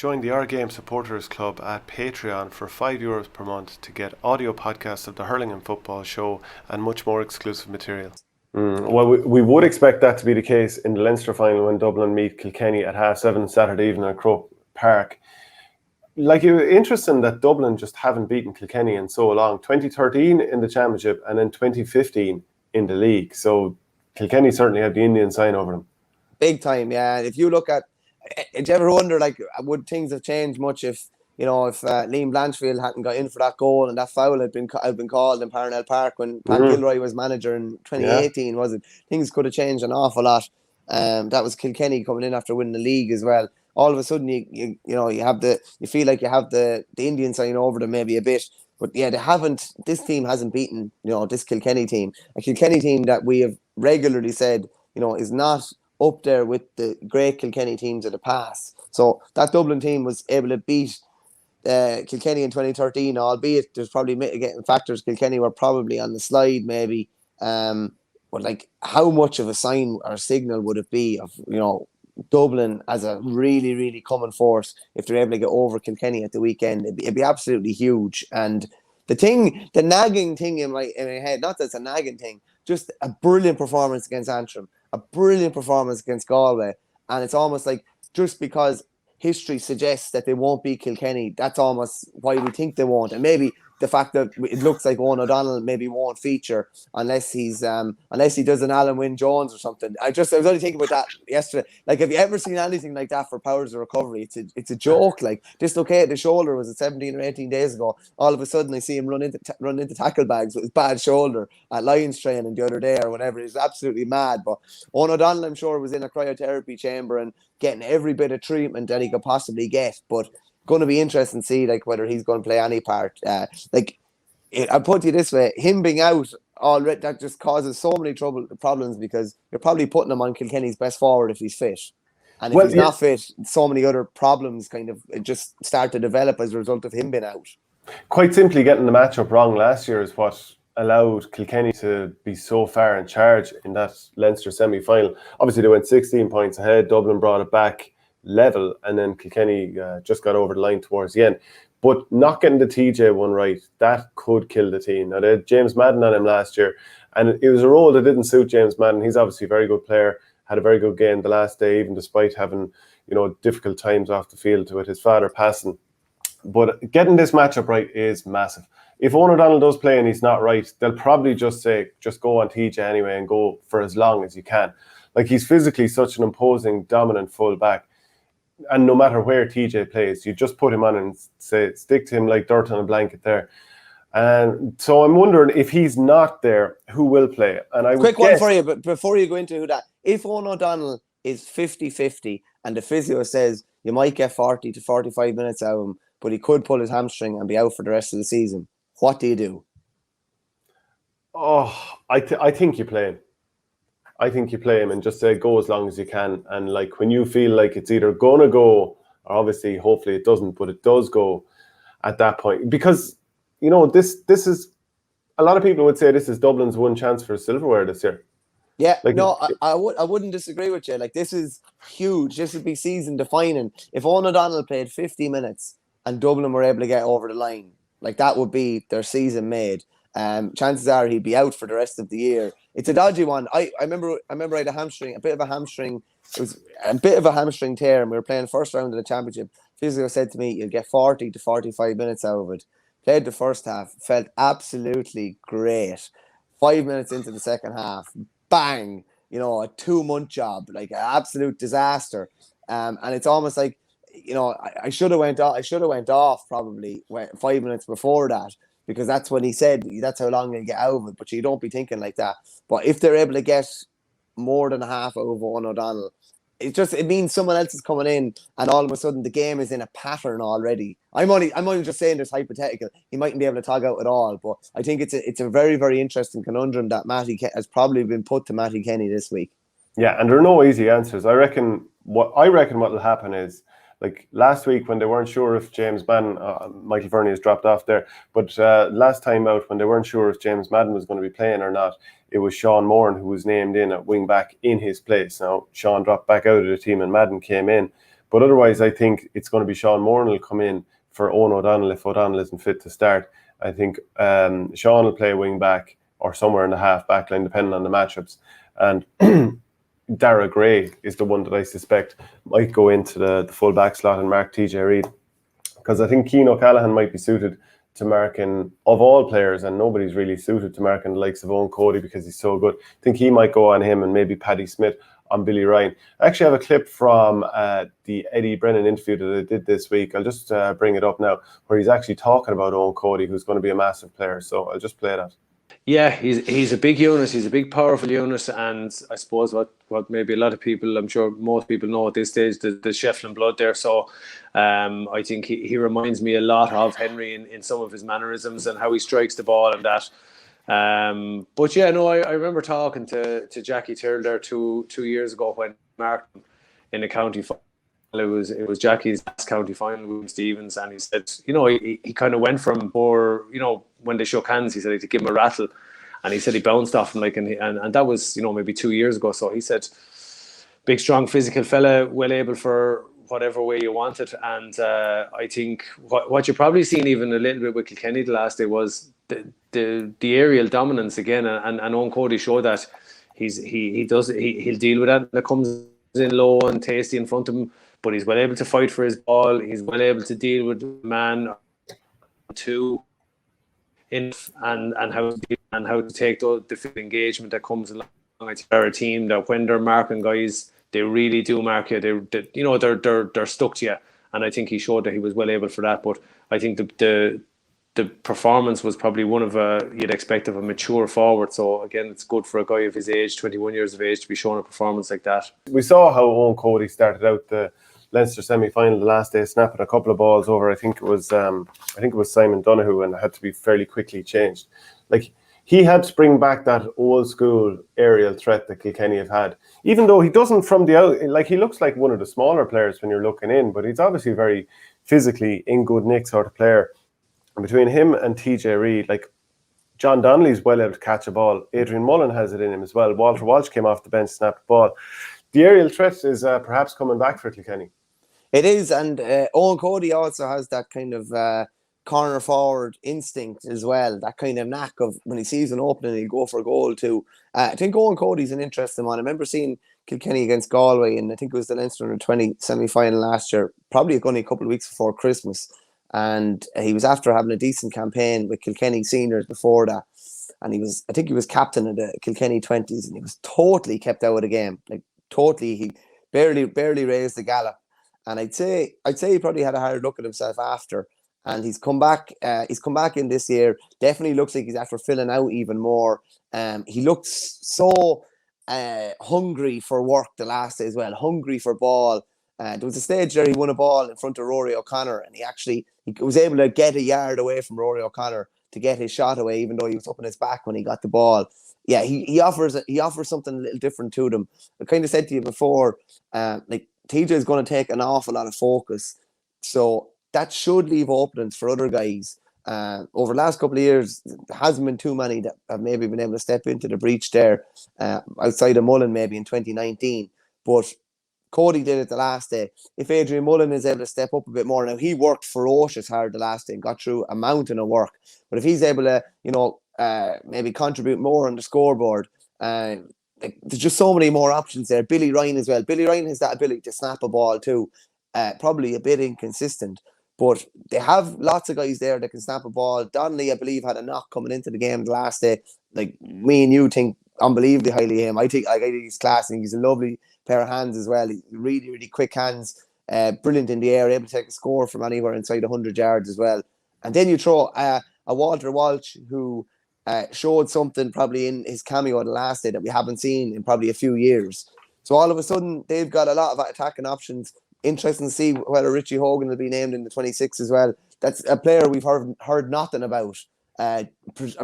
Join the OurGame Supporters Club at Patreon for €5 per month to get audio podcasts of the Hurling and Football Show and much more exclusive material. Well, we would expect that to be the case in the Leinster final when Dublin meet Kilkenny at 7:30 Saturday evening at Croke Park. Like, it was interesting that Dublin just haven't beaten Kilkenny in so long. 2013 in the Championship and then 2015 in the league. So Kilkenny certainly have the Indian sign over them. Big time, yeah. If you look at, did you ever wonder, like, would things have changed much if Liam Blanchfield hadn't got in for that goal and that foul had been called in Parnell Park when Pat Gilroy was manager in 2018, was it? Things could have changed an awful lot. That was Kilkenny coming in after winning the league as well. All of a sudden, you feel like you have the Indian sign over them maybe a bit. But yeah, this team hasn't beaten, this Kilkenny team. A Kilkenny team that we have regularly said, is not up there with the great Kilkenny teams of the past. So that Dublin team was able to beat Kilkenny in 2013, albeit there's probably mitigating factors. Kilkenny were probably on the slide maybe. But like, how much of a sign or signal would it be of, Dublin as a really, really common force if they're able to get over Kilkenny at the weekend? It'd be absolutely huge. And the nagging thing in my head, not that it's a nagging thing, just a brilliant performance against Antrim, a brilliant performance against Galway. And it's almost like, just because history suggests that they won't beat Kilkenny, that's almost why we think they won't. And maybe the fact that it looks like Eoin O'Donnell maybe won't feature unless he does an Alan Wynne Jones or something. I was only thinking about that yesterday. Like, have you ever seen anything like that for powers of recovery? It's a joke. Like, dislocated the shoulder, was it 17 or 18 days ago? All of a sudden I see him run into tackle bags with his bad shoulder at Lions training the other day or whatever. He's absolutely mad. But Eoin O'Donnell, I'm sure, was in a cryotherapy chamber and getting every bit of treatment that he could possibly get. But going to be interesting to see, like, whether he's going to play any part. I'll put it this way: him being out already, that just causes so many problems, because you're probably putting him on Kilkenny's best forward if he's fit, and if he's not fit, so many other problems kind of just start to develop as a result of him being out. Quite simply, getting the matchup wrong last year is what allowed Kilkenny to be so far in charge in that Leinster semi-final. Obviously, they went 16 points ahead. Dublin brought it back level, and then Kilkenny just got over the line towards the end. But not getting the TJ one right, that could kill the team. Now, they had James Madden on him last year, and it was a role that didn't suit James Madden. He's obviously a very good player, had a very good game the last day, even despite having, difficult times off the field with his father passing. But getting this matchup right is massive. If Eoin O'Donnell does play and he's not right, they'll probably just say, just go on TJ anyway and go for as long as you can. Like, he's physically such an imposing, dominant full-back. And no matter where TJ plays, you just put him on and say, stick to him like dirt on a blanket there. And so I'm wondering, if he's not there, who will play? And Quick one for you, but before you go into that, if Eoin O'Donnell is 50-50 and the physio says you might get 40 to 45 minutes out of him, but he could pull his hamstring and be out for the rest of the season, what do you do? Oh, I think you play him. I think you play him and just say, go as long as you can. And like, when you feel like it's either going to go, or obviously, hopefully it doesn't, but it does go at that point. Because, this is, a lot of people would say this is Dublin's one chance for silverware this year. Yeah, I wouldn't disagree with you. Like, this is huge. This would be season defining. If Eoin O'Donnell played 50 minutes and Dublin were able to get over the line, like, that would be their season made. Chances are he'd be out for the rest of the year. It's a dodgy one. I remember I had a bit of a hamstring. It was a bit of a hamstring tear, and we were playing first round of the championship. Physio said to me, you'll get 40 to 45 minutes out of it. Played the first half, felt absolutely great. 5 minutes into the second half, bang, a 2-month job, like an absolute disaster. And it's almost like, I should have went off probably 5 minutes before that, because that's when he said that's how long they get out of it. But you don't be thinking like that. But if they're able to get more than half out of Eoin O'Donnell, it means someone else is coming in, and all of a sudden the game is in a pattern already. I'm only just saying this hypothetical. He mightn't be able to tog out at all, but I think it's a very, very interesting conundrum that has probably been put to Matty Kenny this week. Yeah, and there are no easy answers. I reckon what will happen is, like last week when they weren't sure if James Madden, Michael Verney has dropped off there, but last time out when they weren't sure if James Madden was going to be playing or not, it was Sean Moran who was named in at wing back in his place. Now, Sean dropped back out of the team and Madden came in, But otherwise, I think it's going to be Sean Moran will come in for Owen O'Donnell if O'Donnell isn't fit to start. I think Sean will play wing back or somewhere in the half back line, depending on the matchups. And Dara Gray is the one that I suspect might go into the full back slot and mark TJ Reid. Because I think Cian O'Callaghan might be suited to marking, of all players, and nobody's really suited to marking the likes of Eoin Cody because he's so good. I think he might go on him and maybe Paddy Smith on Billy Ryan. I actually have a clip from the Eddie Brennan interview that I did this week. I'll just bring it up now, where he's actually talking about Eoin Cody, who's going to be a massive player. So I'll just play that. Yeah, he's a big unit. He's a big, powerful unit, and I suppose what maybe a lot of people, I'm sure most people know at this stage, the Shefflin blood there. So I think he reminds me a lot of Henry in some of his mannerisms and how he strikes the ball and that. But yeah, no, I remember talking to Jackie Tyrrell there two years ago when Mark in the county final. It was Jackie's last county final with Stevens, and he said, he kind of went from, or when they shook hands, he said to give him a rattle, and he said he bounced off him and that was maybe 2 years ago. So he said, big, strong, physical fella, well able for whatever way you want it. And I think what you're probably seeing even a little bit with Kilkenny the last day was the aerial dominance again, and Eoin Cody showed that he'll deal with that. That comes in low and tasty in front of him. But he's well able to fight for his ball. He's well able to deal with man two in and how to take the engagement that comes along. They're a team that when they're marking guys, they really do mark you. They're stuck to you, and I think he showed that he was well able for that. But I think the performance was probably one of you'd expect of a mature forward. So again, it's good for a guy of his age, 21 years of age, to be showing a performance like that. We saw how Eoin Cody started out the Leinster semi-final the last day, snapping a couple of balls over. I think it was Simon Donoghue, and it had to be fairly quickly changed. Like, he had to bring back that old school aerial threat that Kilkenny have had. Even though he doesn't from the out, like, he looks like one of the smaller players when you're looking in, but he's obviously very physically in good nick sort of player. And between him and TJ Reid, like, John Donnelly's well able to catch a ball. Adrian Mullen has it in him as well. Walter Walsh came off the bench, snapped the ball. The aerial threat is perhaps coming back for Kilkenny. It is, and Eoin Cody also has that kind of corner forward instinct as well, that kind of knack of when he sees an opening, he'll go for a goal too. I think Eoin Cody's an interesting one. I remember seeing Kilkenny against Galway, and I think it was the Leinster Under-20 semi-final last year, probably only a couple of weeks before Christmas, and he was after having a decent campaign with Kilkenny seniors before that, and I think he was captain of the Kilkenny 20s, and he was totally kept out of the game, like totally. He barely raised the gallop. And I'd say he probably had a hard look at himself after, and he's come back. He's come back in this year. Definitely looks like he's after filling out even more. He looks so hungry for work the last day as well. Hungry for ball. There was a stage there he won a ball in front of Rory O'Connor, and he was able to get a yard away from Rory O'Connor to get his shot away, even though he was up on his back when he got the ball. Yeah, he offers something a little different to them. I kind of said to you before, like, TJ is going to take an awful lot of focus, so that should leave openings for other guys. Over the last couple of years, there hasn't been too many that have maybe been able to step into the breach there, outside of Mullen maybe in 2019. But Cody did it the last day. If Adrian Mullen is able to step up a bit more, now he worked ferocious hard the last day and got through a mountain of work. But if he's able to, maybe contribute more on the scoreboard, there's just so many more options there. Billy Ryan as well. Billy Ryan has that ability to snap a ball too. Probably a bit inconsistent, but they have lots of guys there that can snap a ball. Donnelly, I believe, had a knock coming into the game the last day. Like, me and you think unbelievably highly of him. I think he's class, and he's a lovely pair of hands as well. He's really, really quick hands, brilliant in the air, able to take a score from anywhere inside 100 yards as well. And then you throw a Walter Walsh who showed something probably in his cameo the last day that we haven't seen in probably a few years. So all of a sudden, they've got a lot of attacking options. Interesting to see whether Richie Hogan will be named in the 26 as well. That's a player we've heard nothing about. I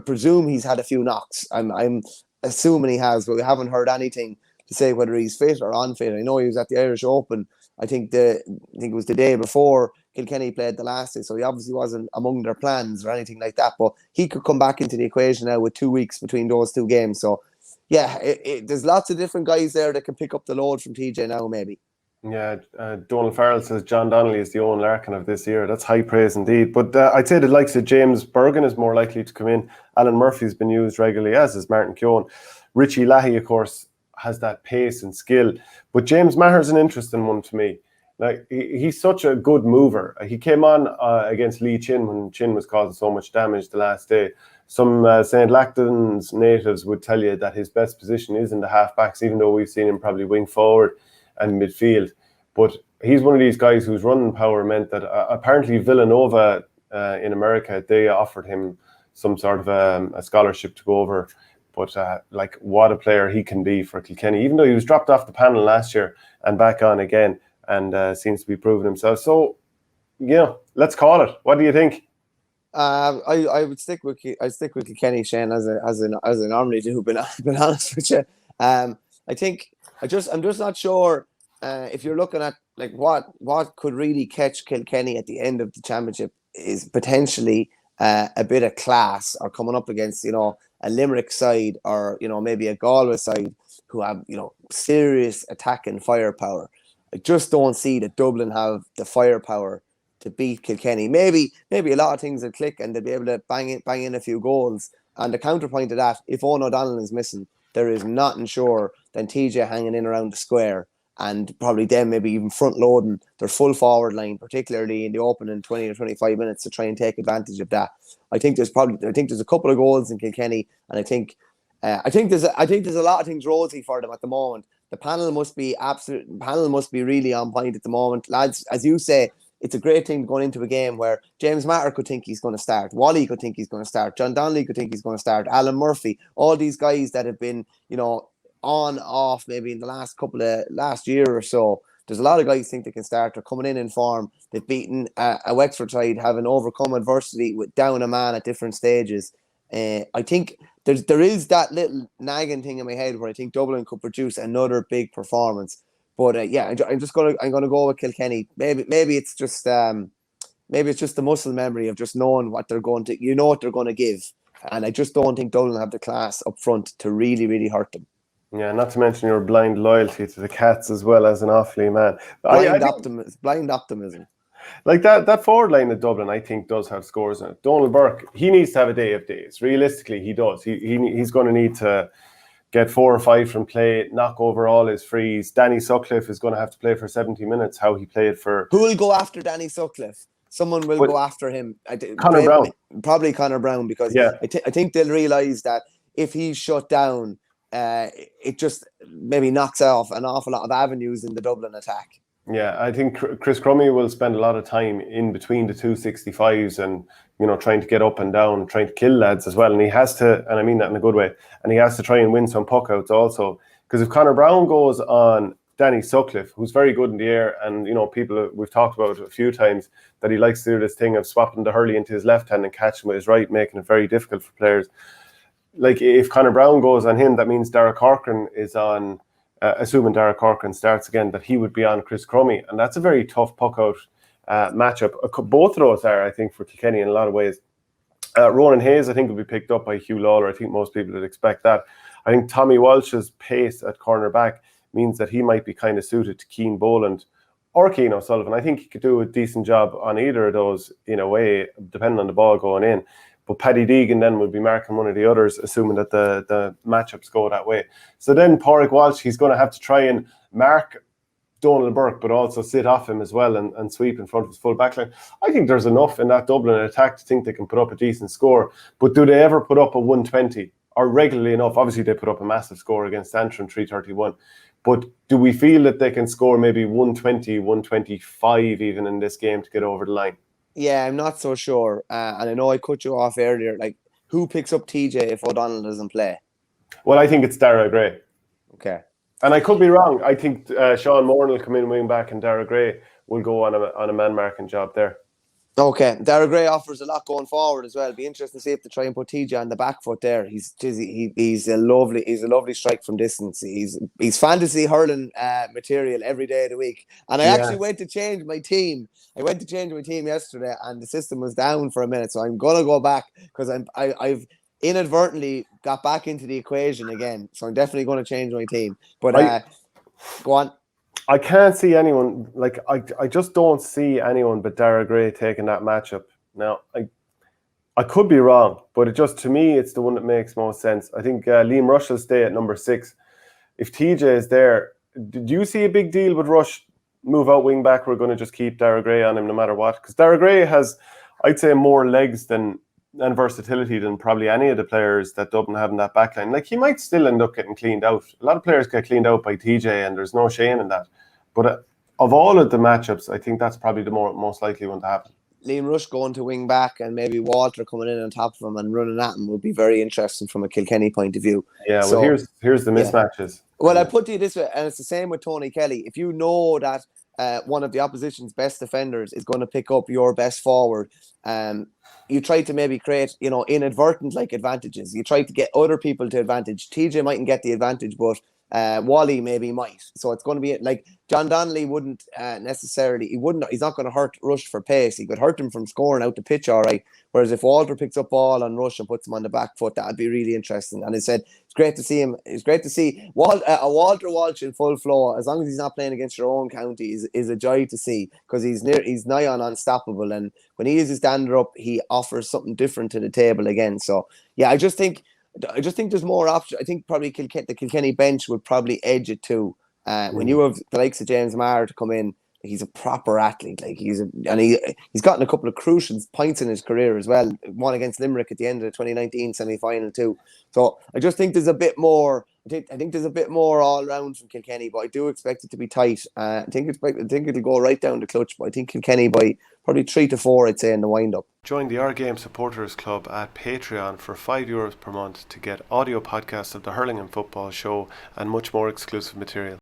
presume he's had a few knocks. I'm assuming he has, but we haven't heard anything to say whether he's fit or unfit. I know he was at the Irish Open. I think it was the day before Kilkenny played the last day, so he obviously wasn't among their plans or anything like that. But he could come back into the equation now with 2 weeks between those two games. So, yeah, there's lots of different guys there that can pick up the load from TJ now, maybe. Yeah, Donald Farrell says John Donnelly is the Owen Larkin of this year. That's high praise indeed. But I'd say the likes of James Bergen is more likely to come in. Alan Murphy's been used regularly, as is Martin Keown. Richie Lahey, of course, has that pace and skill. But James Maher's an interesting one to me. Like he's such a good mover. He came on against Lee Chin when Chin was causing so much damage the last day. Some St. Lachlan's natives would tell you that his best position is in the half-backs, even though we've seen him probably wing forward and midfield. But he's one of these guys whose running power meant that apparently Villanova in America, they offered him some sort of a scholarship to go over. But like what a player he can be for Kilkenny, even though he was dropped off the panel last year and back on again and seems to be proving himself. So, let's call it. What do you think? I would stick with Kilkenny, Shane, as I normally do. Been honest with you. I'm just not sure if you're looking at like what could really catch Kilkenny at the end of the championship is potentially a bit of class, or coming up against a Limerick side, or maybe a Galway side who have serious attacking firepower. I just don't see that Dublin have the firepower to beat Kilkenny. Maybe a lot of things will click and they'll be able to bang in a few goals. And the counterpoint to that, if Owen O'Donnell is missing, there is nothing sure than TJ hanging in around the square, and probably them maybe even front loading their full forward line, particularly in the opening 20 or 25 minutes, to try and take advantage of that. I think there's a couple of goals in Kilkenny, and I think there's a lot of things rosy for them at the moment. The panel must be really on point at the moment, lads. As you say, it's a great thing going into a game where James Maher could think he's going to start, Wally could think he's going to start, John Donnelly could think he's going to start, Alan Murphy, all these guys that have been, on, off, maybe in the last year or so. There's a lot of guys think they can start. They're coming in form. They've beaten a Wexford side, having overcome adversity with down a man at different stages. I think there is that little nagging thing in my head where I think Dublin could produce another big performance. But I'm gonna go with Kilkenny. Maybe it's just the muscle memory of just knowing what they're going to, what they're going to give, and I just don't think Dublin have the class up front to really, really hurt them. Yeah, not to mention your blind loyalty to the Cats as well as an Offaly man. Blind optimism. Like that forward line of Dublin, I think, does have scores in it. Donald Burke, he needs to have a day of days. Realistically, he does. He's going to need to get 4 or 5 from play, knock over all his frees. Danny Sutcliffe is going to have to play for 70 minutes, how he played for... Who will go after Danny Sutcliffe? Someone will go after him. Conor Brown. Probably Conor Brown, because I think they'll realise that if he's shut down, it just maybe knocks off an awful lot of avenues in the Dublin attack. Yeah, I think Chris Crummey will spend a lot of time in between the 265s and, trying to get up and down, trying to kill lads as well. And he has to, and I mean that in a good way, and he has to try and win some puck-outs also. Because if Conor Brown goes on Danny Sutcliffe, who's very good in the air, and, people, we've talked about a few times that he likes to do this thing of swapping the hurley into his left hand and catching with his right, making it very difficult for players. Like, if Conor Brown goes on him, that means Dara Corcoran is on... assuming Dara Corcoran starts again, that he would be on Chris Crummey. And that's a very tough puck-out matchup. Both of those are, I think, for Kilkenny in a lot of ways. Ronan Hayes, I think, will be picked up by Hugh Lawler. I think most people would expect that. I think Tommy Walsh's pace at cornerback means that he might be kind of suited to Keane Boland or Keane O'Sullivan. I think he could do a decent job on either of those in a way, depending on the ball going in. But Paddy Deegan then would be marking one of the others, assuming that the matchups go that way. So then Pádraig Walsh, he's going to have to try and mark Donald Burke, but also sit off him as well and sweep in front of his full backline. I think there's enough in that Dublin attack to think they can put up a decent score. But do they ever put up a 120? Or regularly enough? Obviously, they put up a massive score against Antrim, 331. But do we feel that they can score maybe 120, 125 even in this game to get over the line? Yeah, I'm not so sure. And I know I cut you off earlier. Like, who picks up TJ if O'Donnell doesn't play? Well, I think it's Dara Gray. Okay. And I could be wrong. I think Sean Moran will come in wing back and Dara Gray will go on a man-marking job there. Okay. Dara Gray offers a lot going forward as well. It'd be interesting to see if they try and put TJ on the back foot there. He's a lovely strike from distance. He's fantasy hurling material every day of the week. And I actually went to change my team. I went to change my team yesterday, and the system was down for a minute. So I'm gonna go back because I've inadvertently got back into the equation again. So I'm definitely going to change my team. But go on. I can't see anyone, like, I just don't see anyone but Dara Gray taking that matchup. Now, I could be wrong, but it just, to me, it's the one that makes most sense. I think Liam Rush will stay at number 6. If TJ is there, did you see a big deal with Rush move out wing back? We're going to just keep Dara Gray on him no matter what? Because Dara Gray has, I'd say, more legs and versatility than probably any of the players that Dublin have in that backline. Like, he might still end up getting cleaned out. A lot of players get cleaned out by TJ, and there's no shame in that. But of all of the matchups, I think that's probably the most likely one to happen. Liam Rush going to wing back and maybe Walter coming in on top of him and running at him would be very interesting from a Kilkenny point of view. Yeah, well, here's the mismatches. Well, I put it this way, and it's the same with Tony Kelly. If you know that one of the opposition's best defenders is going to pick up your best forward, you try to maybe create, inadvertent advantages. You try to get other people to advantage. TJ mightn't get the advantage, but Wally maybe might. So it's going to be like John Donnelly wouldn't necessarily. He's not going to hurt Rush for pace. He could hurt him from scoring out the pitch, all right. Whereas if Walter picks up ball on Rush and puts him on the back foot, that'd be really interesting. And I said it's great to see him. It's great to see a Walter Walsh in full flow. As long as he's not playing against your own county, is a joy to see, because he's nigh on unstoppable. And when he is his stander up, he offers something different to the table again. So yeah, I just think there's more options. I think probably the Kilkenny bench would probably edge it too. When you have the likes of James Maher to come in, he's a proper athlete. Like he's gotten a couple of crucial points in his career as well. One against Limerick at the end of the 2019 semi-final too. So I just think there's a bit more. I think there's a bit more all round from Kilkenny, but I do expect it to be tight. I think it'll go right down the clutch, but I think Kilkenny by probably 3 to 4, I'd say, in the wind-up. Join the OurGame Supporters Club at Patreon for €5 per month to get audio podcasts of the Hurling and Football Show and much more exclusive material.